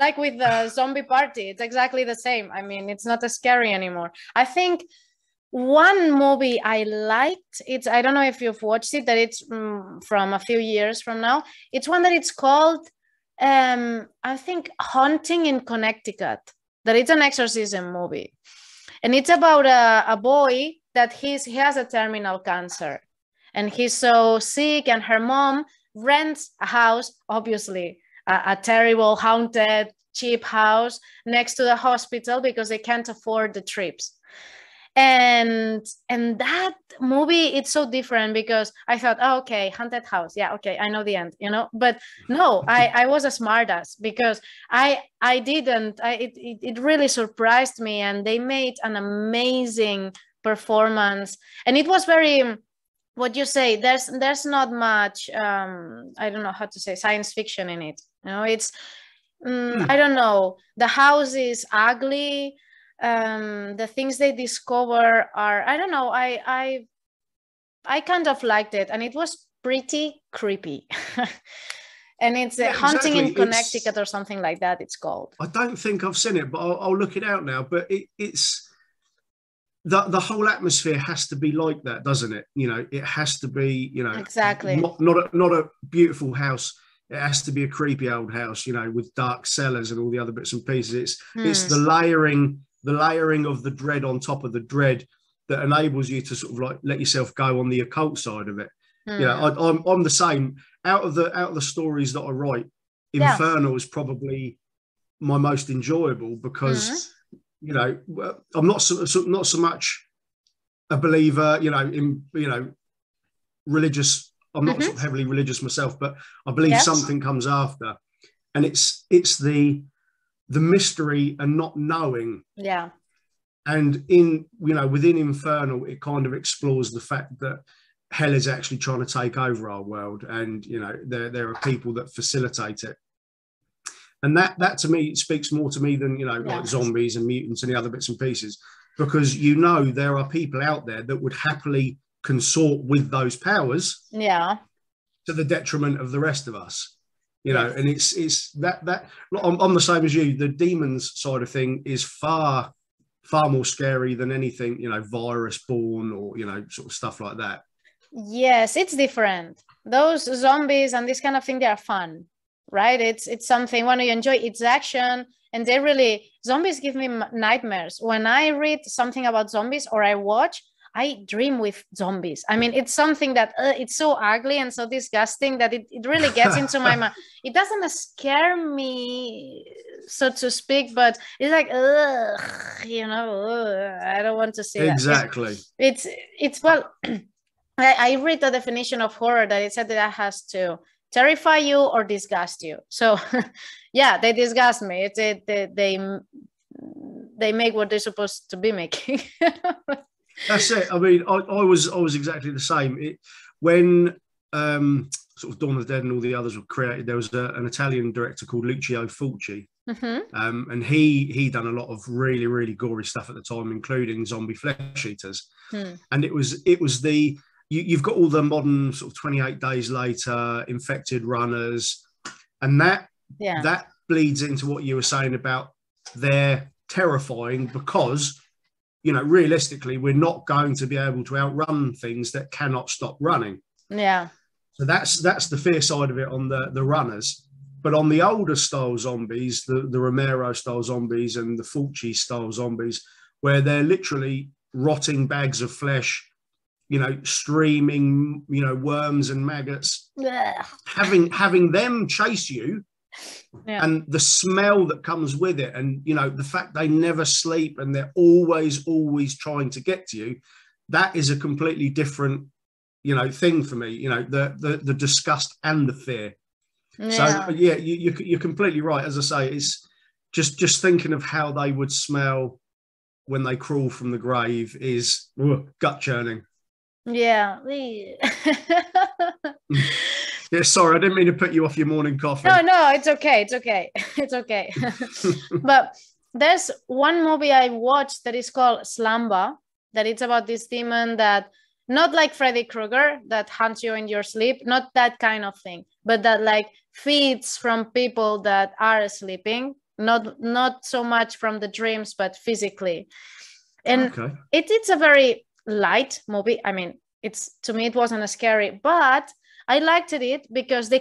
Like with the zombie party, it's exactly the same. I mean, it's not as scary anymore. I think one movie I liked, I don't know if you've watched it, that it's from a few years from now. It's one that it's called, I think, Haunting in Connecticut. That it's an exorcism movie. And it's about a boy that he has a terminal cancer. And he's so sick, and her mom rents a house, obviously, a terrible, haunted, cheap house next to the hospital because they can't afford the trips. And that movie, it's so different because I thought, oh, okay, haunted house, yeah, okay, I know the end, you know. But no, I was a smartass because it really surprised me, and they made an amazing performance. And it was very, what you say, there's not much I don't know how to say, science fiction in it, you know. It's I don't know, the house is ugly, the things they discover are, I don't know, I kind of liked it, and it was pretty creepy. And it's Haunting in Connecticut or something like that, it's called. I don't think I've seen it, but I'll look it out now. But it's the whole atmosphere has to be like that, doesn't it? You know, it has to be, you know, exactly, not a beautiful house. It has to be a creepy old house, you know, with dark cellars and all the other bits and pieces. It's the layering of the dread on top of the dread that enables you to sort of like let yourself go on the occult side of it. You know, I'm the same. Out of the stories that I write, Infernal is probably my most enjoyable because you know, I'm not so much a believer, you know, in, you know, religious. I'm not sort of heavily religious myself, but I believe something comes after, and it's the mystery and not knowing. Yeah. And in, you know, within Infernal, it kind of explores the fact that hell is actually trying to take over our world, and you know, there are people that facilitate it. And that to me speaks more to me than, you know, like zombies and mutants and the other bits and pieces, because, you know, there are people out there that would happily consort with those powers, to the detriment of the rest of us, you know. And it's that I'm the same as you. The demons side of thing is far more scary than anything, you know, virus born or, you know, sort of stuff like that. Yes, it's different. Those zombies and this kind of thing, they are fun, right? It's something when you enjoy, it's action, and they really, zombies give me nightmares. When I read something about zombies or I watch, I dream with zombies. I mean, it's something that it's so ugly and so disgusting that it really gets into my mind. It doesn't scare me, so to speak, but it's like, you know, I don't want to see that. Exactly. It's well, I read the definition of horror that it said that it has to terrify you or disgust you. So yeah, they disgust me. They make what they're supposed to be making. That's it. I mean, I was exactly the same. When sort of Dawn of the Dead and all the others were created, there was an Italian director called Lucio Fulci, and he done a lot of really, really gory stuff at the time, including zombie flesh eaters. And it was you've got all the modern sort of 28 Days Later, Infected Runners, and that bleeds into what you were saying about they're terrifying because, you know, realistically, we're not going to be able to outrun things that cannot stop running. Yeah. So that's the fear side of it on the runners. But on the older style zombies, the Romero style zombies and the Fulci style zombies, where they're literally rotting bags of flesh, you know, streaming, you know, worms and maggots, having them chase you, and the smell that comes with it, and, you know, the fact they never sleep and they're always trying to get to you, that is a completely different, you know, thing for me, you know, the disgust and the fear. So yeah, you're completely right. As I say, it's just thinking of how they would smell when they crawl from the grave is gut churning. Yeah. Yeah, sorry, I didn't mean to put you off your morning coffee. No, it's okay. It's okay. But there's one movie I watched that is called Slumber, that it's about this demon that, not like Freddy Krueger that hunts you in your sleep, not that kind of thing, but that like feeds from people that are sleeping. not so much from the dreams, but physically. And it's a very light movie. I mean, to me it wasn't as scary, but I liked it because the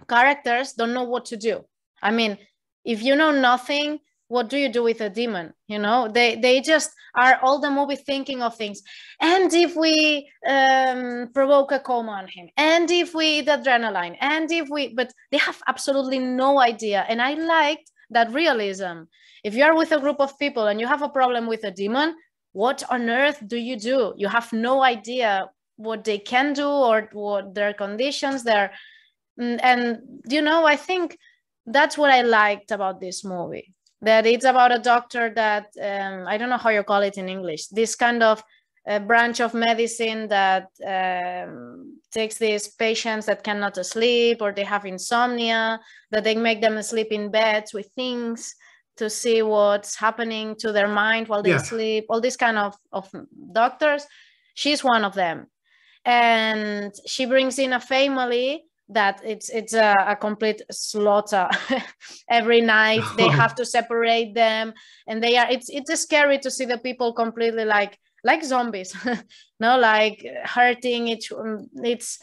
characters don't know what to do. I mean, if you know nothing, what do you do with a demon? You know, they just are all the movie thinking of things. And if we provoke a coma on him, and if we eat adrenaline, but they have absolutely no idea. And I liked that realism. If you are with a group of people and you have a problem with a demon, what on earth do? You have no idea what they can do or what their conditions there. And, you know, I think that's what I liked about this movie, that it's about a doctor that, I don't know how you call it in English, this kind of branch of medicine that takes these patients that cannot sleep or they have insomnia, that they make them sleep in beds with things to see what's happening to their mind while they sleep, all these kind of doctors. She's one of them. And she brings in a family that it's a complete slaughter. Every night they have to separate them, and it's scary to see the people completely like zombies, no, like hurting each. It's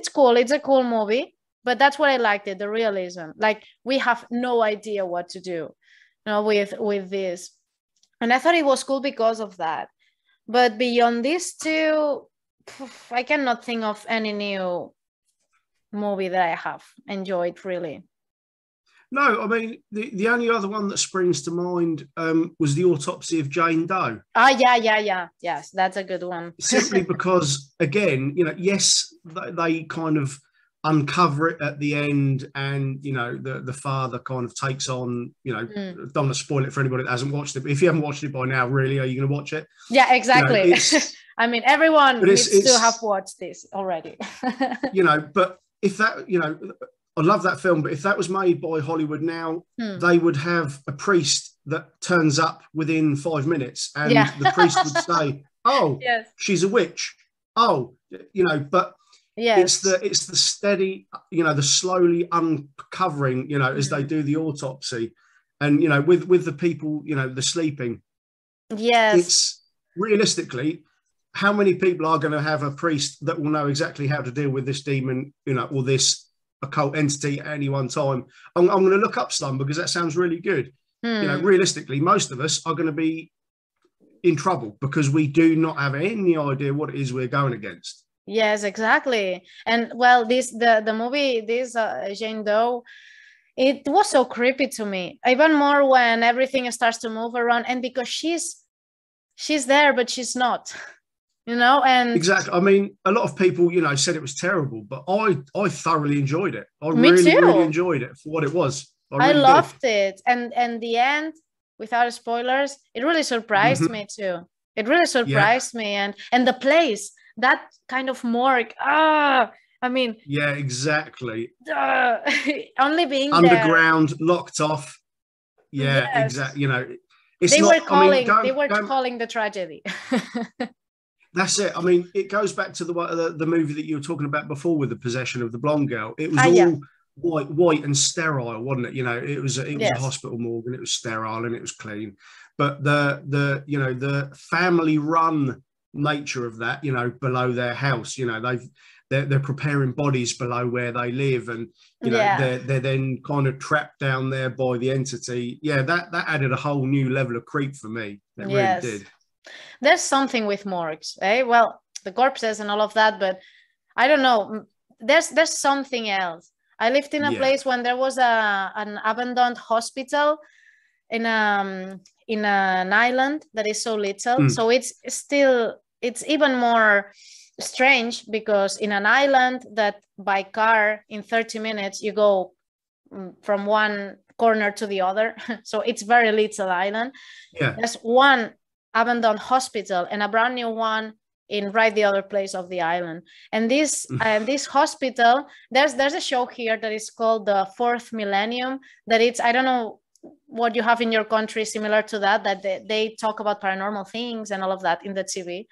cool. It's a cool movie. But that's what I liked it, the realism. Like, we have no idea what to do, you know, with this. And I thought it was cool because of that. But beyond these two, I cannot think of any new movie that I have enjoyed, really. No, I mean, the only other one that springs to mind was The Autopsy of Jane Doe. Yeah. Yes, that's a good one. Simply because, again, you know, yes, they kind of uncover it at the end, and you know the father kind of takes on, you know, don't want to spoil it for anybody that hasn't watched it, but if you haven't watched it by now, really, are you going to watch it? Yeah, exactly. You know, I mean, everyone needs to have watched this already. You know, but if that, you know, I love that film, but if that was made by Hollywood now, they would have a priest that turns up within 5 minutes, and the priest would say, oh, she's a witch. Oh, you know, but it's the steady, you know, the slowly uncovering, you know, as they do the autopsy, and you know, with the people, you know, the sleeping. Yes, it's realistically, how many people are going to have a priest that will know exactly how to deal with this demon, you know, or this occult entity at any one time? I'm going to look up Slumber because that sounds really good. You know, realistically, most of us are going to be in trouble because we do not have any idea what it is we're going against. Yes, exactly. And well, the movie, Jane Doe, it was so creepy to me, even more when everything starts to move around, and because she's there but she's not, you know. And exactly, I mean, a lot of people, you know, said it was terrible, but I thoroughly enjoyed it. I really enjoyed it for what it was. I really loved it. And the end, without spoilers, it really surprised me too. It really surprised me. And the place, that kind of morgue, I mean, yeah, exactly. Only being underground, locked off. Yeah, exactly. You know, they were calling the tragedy. That's it. I mean, it goes back to the movie that you were talking about before with the possession of the blonde girl. It was all white and sterile, wasn't it? You know, it was a hospital morgue, and it was sterile and it was clean. But the you know, the family run nature of that, you know, below their house, you know, they're preparing bodies below where they live, and you know, they're then kind of trapped down there by the entity. Yeah, that added a whole new level of creep for me. It really did. There's something with morgues, eh? Well, the corpses and all of that, but I don't know. There's something else. I lived in a place when there was an abandoned hospital in an island that is so little. So it's even more strange, because in an island that by car in 30 minutes you go from one corner to the other. So it's very little island. There's one abandoned hospital and a brand new one in right the other place of the island. And this hospital, there's a show here that is called The Fourth Millennium, that it's, I don't know what you have in your country similar to that they talk about paranormal things and all of that in the TV,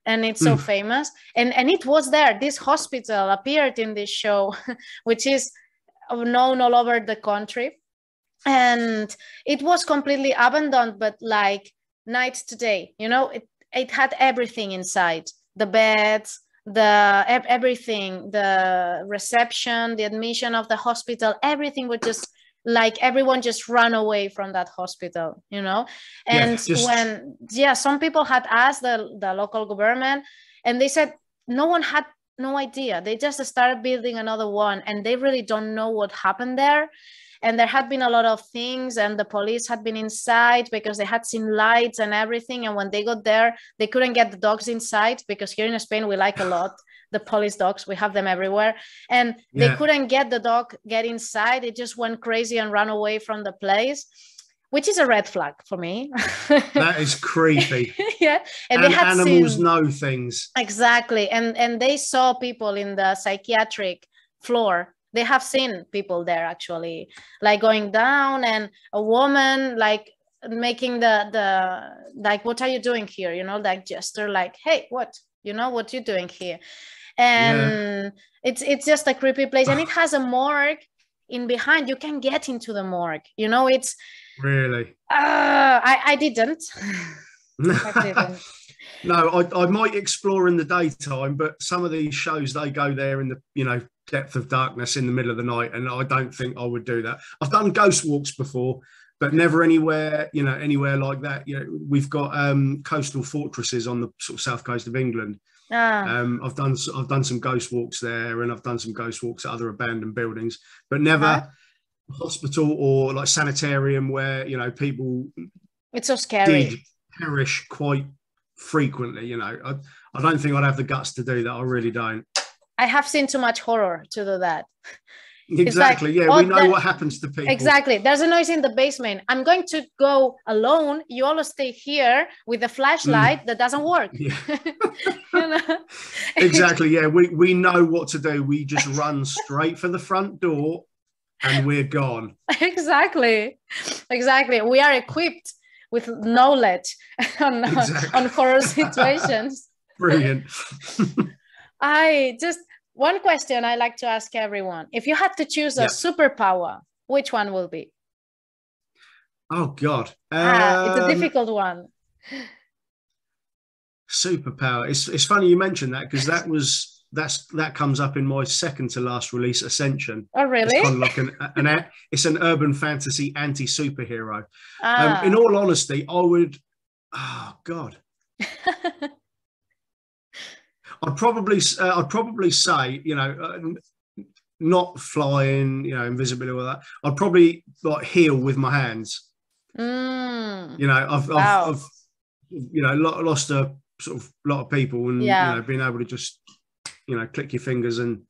and it's so famous. And it was there, this hospital appeared in this show, which is known all over the country. And it was completely abandoned, but like night to day, you know, it had everything inside, the beds, everything, the reception, the admission of the hospital, everything was just like everyone just ran away from that hospital, you know. And some people had asked the local government, and they said no one had no idea. They just started building another one, and they really don't know what happened there. And there had been a lot of things, and the police had been inside because they had seen lights and everything. And when they got there, they couldn't get the dogs inside, because here in Spain, we like a lot the police dogs. We have them everywhere. And they couldn't get the dog get inside. It just went crazy and ran away from the place, which is a red flag for me. That is creepy. Yeah. And they had animals know things. Exactly. And they saw people in the psychiatric floor. They have seen people there actually, like going down, and a woman like making the like, what are you doing here? You know, like gesture, like, hey, what, you know, what you doing here? And it's just a creepy place. And it has a morgue in behind. You can get into the morgue, you know. It's really, I didn't. I didn't. No, I might explore in the daytime, but some of these shows, they go there in the, you know, depth of darkness in the middle of the night, and I don't think I would do that. I've done ghost walks before, but never anywhere, you know, anywhere like that. You know, we've got coastal fortresses on the sort of south coast of England. I've done some ghost walks there, and I've done some ghost walks at other abandoned buildings, but never hospital or like sanitarium where, you know, people, it's so scary, did perish quite frequently. You know, I don't think I'd have the guts to do that. I really don't. I have seen too much horror to do that. Exactly. Like, we know what happens to people. Exactly. There's a noise in the basement. I'm going to go alone. You all stay here with a flashlight that doesn't work. Yeah. You know? Exactly. Yeah. We know what to do. We just run straight for the front door and we're gone. Exactly. Exactly. We are equipped with knowledge on horror situations. Brilliant. One question I like to ask everyone. If you had to choose a superpower, which one will be? Oh, God. It's a difficult one. Superpower. It's funny you mentioned that, because that comes up in my second to last release, Ascension. Oh, really? It's kind of like it's an urban fantasy anti-superhero. In all honesty, I would, oh, God. I'd probably say, you know, not flying, you know, invisibility, all that. I'd probably like heal with my hands. You know, I've you know, lost a sort of lot of people, and you know, being able to just, you know, click your fingers and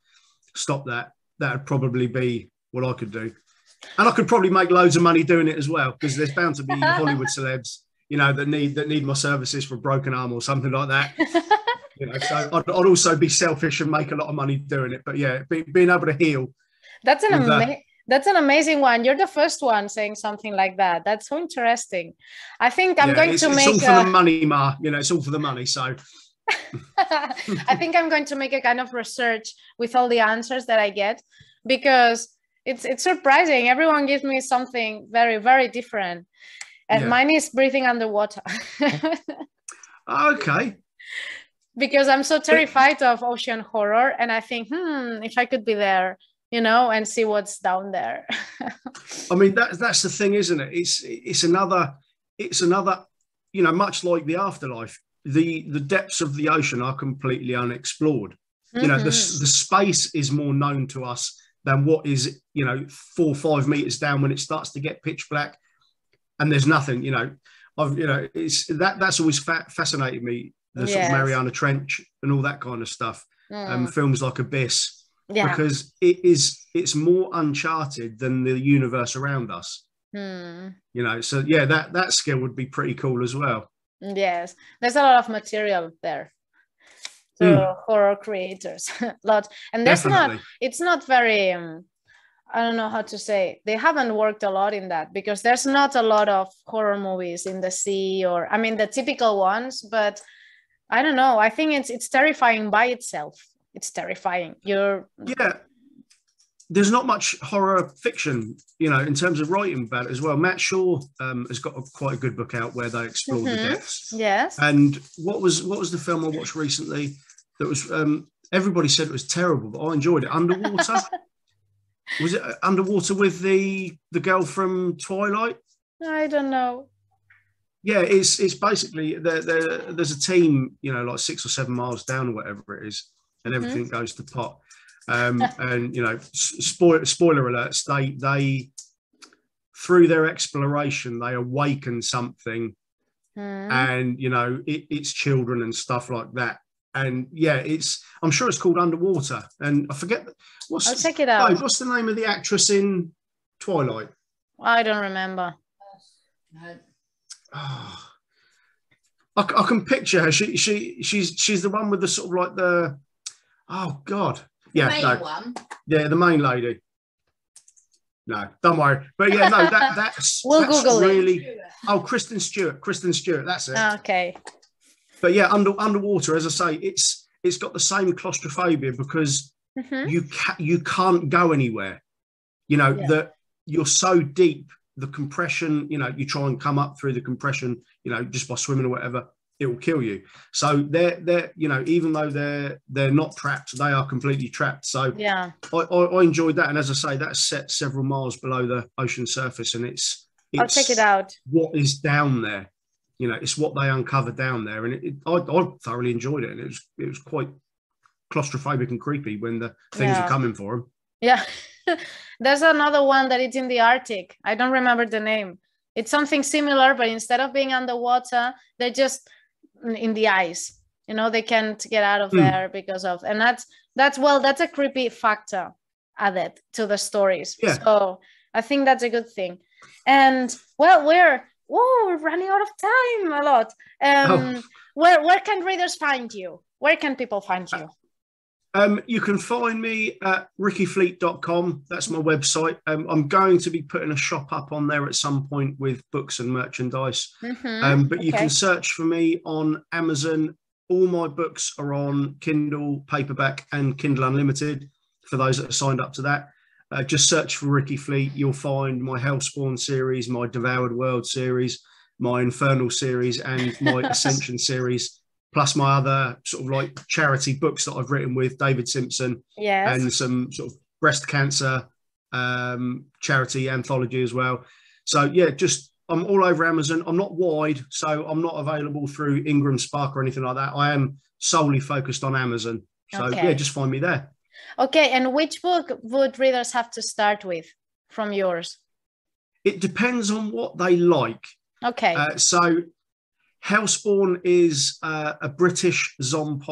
stop that would probably be what I could do. And I could probably make loads of money doing it as well, because there's bound to be Hollywood celebs, you know, that need my services for a broken arm or something like that. You know, so I'd also be selfish and make a lot of money doing it. But yeah, being able to heal. That's an amazing one. You're the first one saying something like that. That's so interesting. I think I'm going to make. It's all for the money, Ma. You know, it's all for the money. So I think I'm going to make a kind of research with all the answers that I get, because it's surprising. Everyone gives me something very, very different. And mine is breathing underwater. Okay. Because I'm so terrified of ocean horror, and I think, if I could be there, you know, and see what's down there. I mean, that's the thing, isn't it? It's another, you know, much like the afterlife, the depths of the ocean are completely unexplored. You know, the space is more known to us than what is, you know, 4 or 5 meters down when it starts to get pitch black and there's nothing. You know, it's that's always fascinated me. The sort of Mariana Trench and all that kind of stuff. Films like Abyss, because it's more uncharted than the universe around us. You know, so yeah, that skill would be pretty cool as well. Yes, there's a lot of material there. So horror creators, lot, and there's it's not very. I don't know how to say. They haven't worked a lot in that, because there's not a lot of horror movies in the sea, or I mean the typical ones, but. I don't know. I think it's terrifying by itself. It's terrifying. there's not much horror fiction, you know, in terms of writing about it as well. Matt Shaw has got quite a good book out where they explore the depths. Yes. And what was the film I watched recently that was everybody said it was terrible, but I enjoyed it. Underwater. Was it Underwater with the girl from Twilight? I don't know. Yeah, it's basically there's a team, you know, like 6 or 7 miles down or whatever it is, and everything goes to pot. And you know, spoiler alerts, they through their exploration they awaken something, and you know it's children and stuff like that. And yeah, I'm sure it's called Underwater, and I forget I'll check it out. What's the name of the actress in Twilight? I don't remember. Oh, I can picture her. She's the one with the sort of like the, oh God. Yeah, the main one. Yeah, the main lady. No, don't worry. But yeah, no, that's we'll that's Google really. it. Oh, Kristen Stewart, that's it. Okay. But yeah, Underwater, as I say, it's got the same claustrophobia because you can't go anywhere. You know that you're so deep. The compression, you know, you try and come up through the compression, you know, just by swimming or whatever, it will kill you. So they're you know, even though they're not trapped, they are completely trapped. So yeah, I enjoyed that, and as I say, that's set several miles below the ocean surface, and it's I'll check it out. What is down there, you know, it's what they uncover down there, and I thoroughly enjoyed it, and it was quite claustrophobic and creepy when the things are coming for them. Yeah. There's another one that it's in the Arctic. I don't remember the name. It's something similar, but instead of being underwater, they're just in the ice. You know, they can't get out of there because of, and that's a creepy factor added to the stories. Yeah. So I think that's a good thing. And well, we're running out of time a lot. Where can readers find you? Where can people find you? You can find me at rickyfleet.com. That's my website. I'm going to be putting a shop up on there at some point with books and merchandise. But you can search for me on Amazon. All my books are on Kindle, paperback, and Kindle Unlimited for those that are signed up to that. Just search for Ricky Fleet. You'll find my Hellspawn series, my Devoured World series, my Infernal series, and my Ascension series. Plus my other sort of like charity books that I've written with David Simpson, and some sort of breast cancer charity anthology as well. So yeah, I'm all over Amazon. I'm not wide, so I'm not available through Ingram Spark or anything like that. I am solely focused on Amazon. So yeah, just find me there. Okay, and which book would readers have to start with from yours? It depends on what they like. Okay. So Hellspawn is a British zombie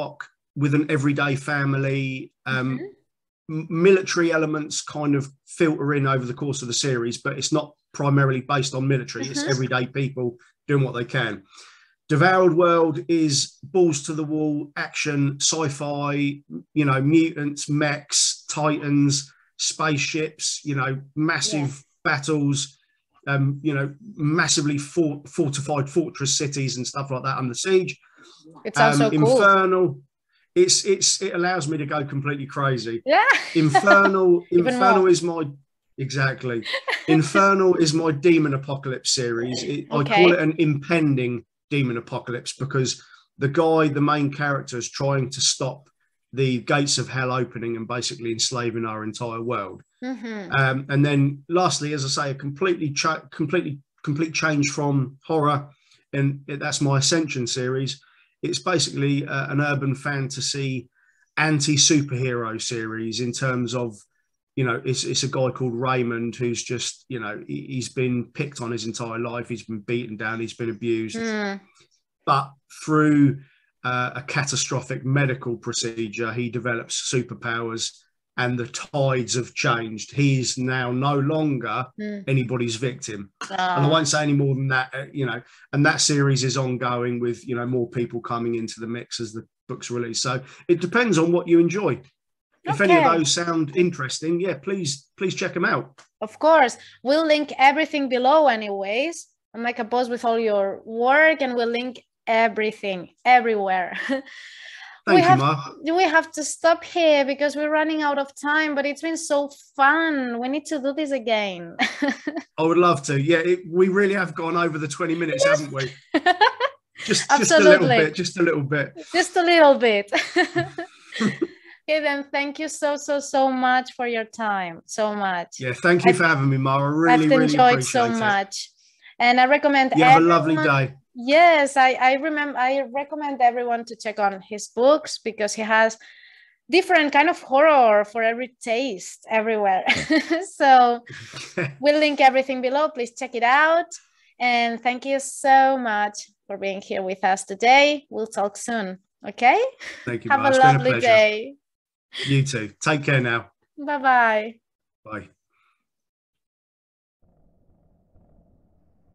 with an everyday family. Military elements kind of filter in over the course of the series, but it's not primarily based on military. It's everyday people doing what they can. Devoured World is balls to the wall action, sci-fi, you know, mutants, mechs, titans, spaceships, you know, massive battles. You know, massively fortified fortress cities and stuff like that under siege. It's also cool. Infernal. It allows me to go completely crazy. Yeah. Infernal is my Infernal is my demon apocalypse series. I call it an impending demon apocalypse because the main character, is trying to stop the gates of hell opening and basically enslaving our entire world. And then lastly, as I say, a complete change from horror, and that's my Ascension series. It's basically an urban fantasy anti-superhero series in terms of, you know, it's a guy called Raymond who's just, you know, he's been picked on his entire life. He's been beaten down. He's been abused. But through a catastrophic medical procedure, he develops superpowers, and the tides have changed. He's now no longer anybody's victim. And I won't say any more than that, you know, and that series is ongoing with, you know, more people coming into the mix as the book's released. So it depends on what you enjoy. If any of those sound interesting, yeah, please check them out. Of course. We'll link everything below anyways. I'll make a post with all your work, and we'll link everything everywhere. Thank you, Mark. We have to stop here because we're running out of time, but it's been so fun. We need to do this again. I would love to. Yeah, we really have gone over the 20 minutes, haven't we? Just a little bit, just a little bit. Just a little bit. Okay, then thank you so much for your time. So much. Yeah, thank you for having me, Mara. I've really enjoyed appreciate so much. And I recommend you have a lovely day. Yes, I recommend everyone to check on his books because he has different kind of horror for every taste everywhere. So we'll link everything below. Please check it out. And thank you so much for being here with us today. We'll talk soon. Okay? Thank you. Have a lovely day. You too. Take care now. Bye-bye. Bye.